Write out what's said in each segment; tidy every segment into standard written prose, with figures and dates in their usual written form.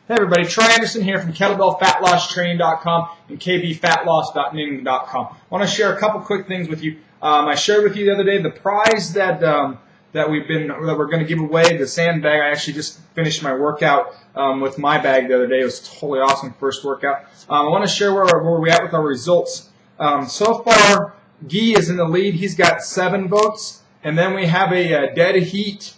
Hey everybody, Troy Anderson here from KettlebellFatLossTraining.com and KBFatLoss.ning.com. I want to share a couple quick things with you. I shared with you the other day the prize that we're going to give away, the sandbag. I actually just finished my workout with my bag the other day. It was totally awesome, first workout. I want to share where we're at with our results. So far, Guy is in the lead. He's got 7 votes, and then we have a dead heat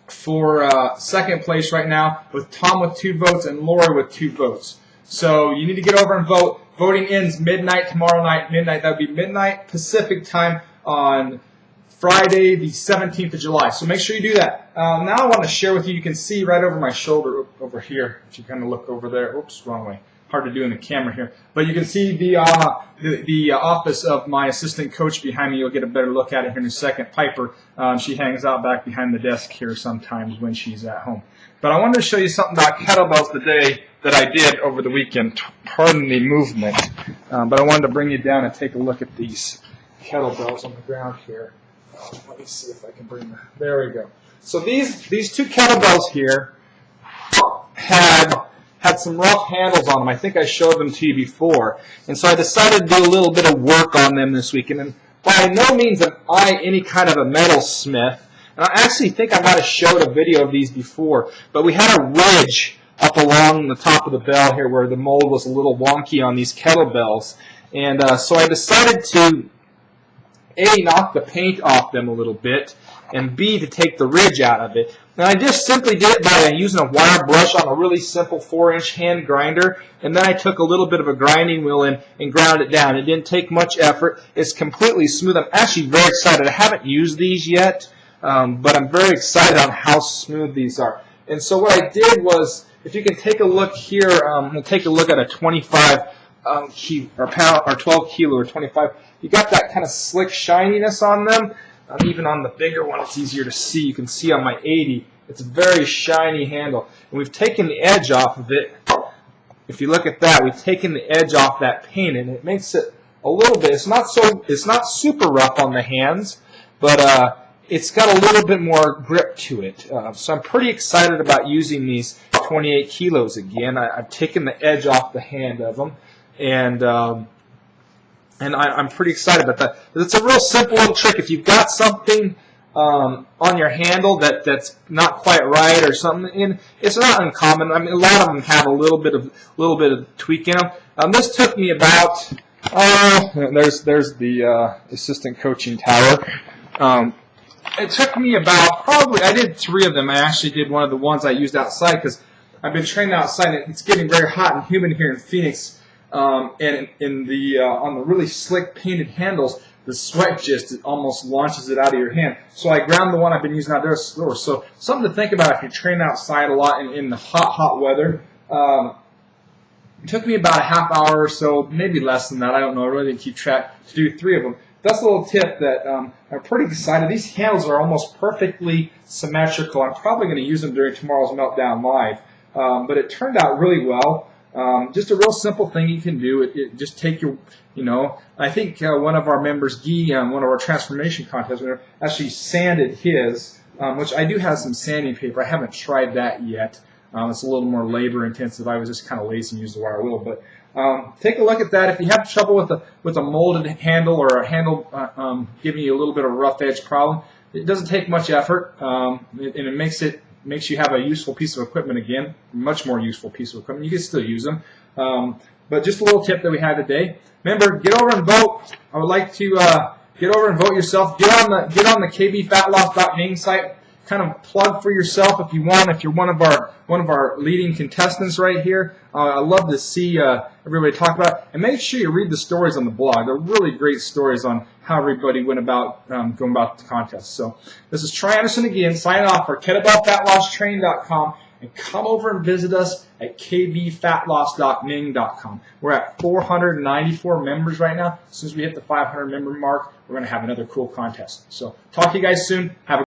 for second place right now, with Tom with 2 votes and Lori with 2 votes. So you need to get over and vote. Voting ends midnight tomorrow night. Midnight, that would be midnight Pacific time on Friday, the 17th of July. So make sure you do that. Now I want to share with you. You can see right over my shoulder over here. If you kind of look over there. Oops, wrong way. Hard to do in the camera here, but you can see the office of my assistant coach behind me. You'll get a better look at it here in a second. Piper, she hangs out back behind the desk here sometimes when she's at home. But I wanted to show you something about kettlebells today that I did over the weekend. Pardon the movement, but I wanted to bring you down and take a look at these kettlebells on the ground here. Let me see if I can bring them. There we go. So these 2 kettlebells here had some rough handles on them. I think I showed them to you before. And so I decided to do a little bit of work on them this weekend. And by no means am I any kind of a metalsmith. And I actually think I might have showed a video of these before. But we had a ridge up along the top of the bell here where the mold was a little wonky on these kettlebells. And so I decided to A, knock the paint off them a little bit, and B, to take the ridge out of it. And I just simply did it by using a wire brush on a really simple 4-inch hand grinder, and then I took a little bit of a grinding wheel and ground it down. It didn't take much effort. It's completely smooth. I'm actually very excited. I haven't used these yet, but I'm very excited on how smooth these are. And so what I did was, if you can take a look here, we'll take a look at a 25 pound or 12 kilo or 25. You got that kind of slick shininess on them. Even on the bigger one, it's easier to see. You can see on my 80, it's a very shiny handle. And we've taken the edge off of it. If you look at that, we've taken the edge off that paint, and it makes it a little bit. It's not super rough on the hands, but it's got a little bit more grip to it. So I'm pretty excited about using these 28 kilos again. I've taken the edge off the hand of them, and I'm pretty excited about that. It's a real simple little trick. If you've got something on your handle that's not quite right or something, and it's not uncommon. I mean, a lot of them have a little bit of tweak in them. This took me about there's the assistant coaching tower. It took me about I did 3 of them. I actually did one of the ones I used outside because I've been training outside. And it's getting very hot and humid here in Phoenix. And on the really slick painted handles, the sweat just almost launches it out of your hand. So I ground the one I've been using outdoors. So something to think about if you're training outside a lot in the hot weather. It took me about a half hour or so, maybe less than that. I don't know. I really didn't keep track to do 3 of them. That's a little tip that I'm pretty excited. These handles are almost perfectly symmetrical. I'm probably going to use them during tomorrow's Meltdown Live. But it turned out really well. Just a real simple thing you can do. Just take your, I think one of our members, Guy, one of our transformation contests, actually sanded his, which I do have some sanding paper. I haven't tried that yet. It's a little more labor intensive. I was just kind of lazy and used the wire wheel. But take a look at that. If you have trouble with a molded handle or a handle giving you a little bit of a rough edge problem, it doesn't take much effort, and it makes you have a useful piece of equipment again, much more useful piece of equipment. You can still use them. But just a little tip that we had today. Remember, get over and vote. I would like to get over and vote yourself. Get on the kbfatloss.ning site. Kind of plug for yourself if you want. If you're one of our leading contestants right here, I'd love to see everybody talk about it. And make sure you read the stories on the blog. They're really great stories on how everybody went about going about the contest. So this is Troy Anderson again, signing off for KettlebellFatLossTraining.com, and come over and visit us at kbfatloss.ning.com. We're at 494 members right now. As soon as we hit the 500 member mark, we're going to have another cool contest. So talk to you guys soon. Have a